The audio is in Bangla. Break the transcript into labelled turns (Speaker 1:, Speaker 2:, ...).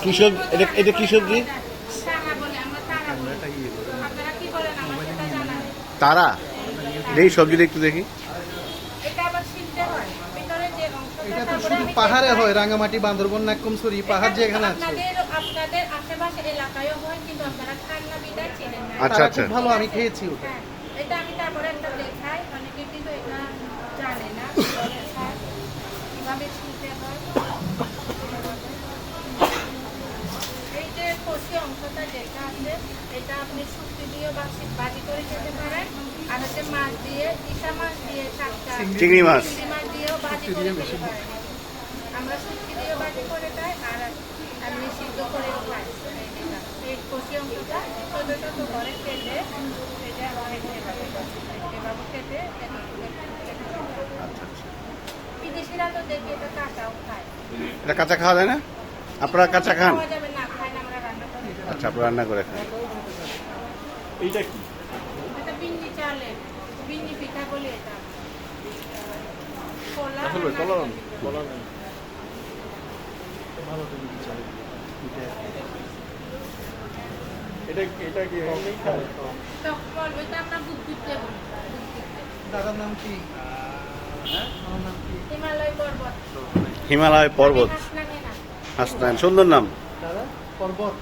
Speaker 1: কি সবজি এটা? এটা কি সবজি? তারা এই সবজিটা একটু দেখি।
Speaker 2: এটা তো শুধু পাহাড়ে হয়, রাঙামাটি, বান্দরবন, নাক্কমছড়ি পাহাড় যে এখানে আছে।
Speaker 3: আপনাদের আশেপাশে এলাকায়ও হয়, কিন্তু আপনারা খান না বিদায় চিনেন না।
Speaker 1: আচ্ছা
Speaker 2: তারা
Speaker 1: আচ্ছা।
Speaker 2: খুব ভালো, আমি খেয়েছি ওটা।
Speaker 3: হ্যাঁ, এটা আমি তারপরে একটা দেখাই, অনেকে কিন্তু এটা জানে না কিভাবে খায়, কিভাবে ছিলতে হয়। এই যে কষি অংশটা যেটা আছে, এটা আপনি শুটকি দিয়ে বা ভাজি করে খেতে পারেন। আর হচ্ছে মাছ দিয়ে, ইসা মাছ দিয়ে,
Speaker 1: চিংড়ি মাছ
Speaker 3: দিয়েও ভাজি করে খেতে পারেন। আমরা শুটকি দিয়ে ভাজি করে খাই, আর এমনি সিদ্ধ করেও খাই। এই কষি অংশটা ছোটো ছোটো করে কেটে এটা এভাবে কেটে বিদেশিরা তো দেখি এটা কাঁচাও খায়।
Speaker 1: এটা কাঁচা খাওয়া যায় না? আপনারা কাঁচা খান?
Speaker 3: খাওয়া যাবে না, খায় না, আমরা রান্না করে খাই।
Speaker 1: আচ্ছা, আপনারা রান্না করে খান।
Speaker 4: এইটা কি?
Speaker 3: এটা বিন্নি চালের বিন্নি পিঠা বলি এটা। কলা
Speaker 4: আসলে কলা নেই। ভালো তো দিতে চাই। এটা কি এমনি খায়?
Speaker 3: টকবল, ওইটা আমরা বুদ্ধিতে বলি।
Speaker 2: দাদার নাম কি? আমার নাম কি?
Speaker 3: হিমালয় পর্বত।
Speaker 1: হিমালয় পর্বত।
Speaker 3: হাসনানি না।
Speaker 1: হাসনাইন, সুন্দর নাম।
Speaker 2: দাদা পর্বত।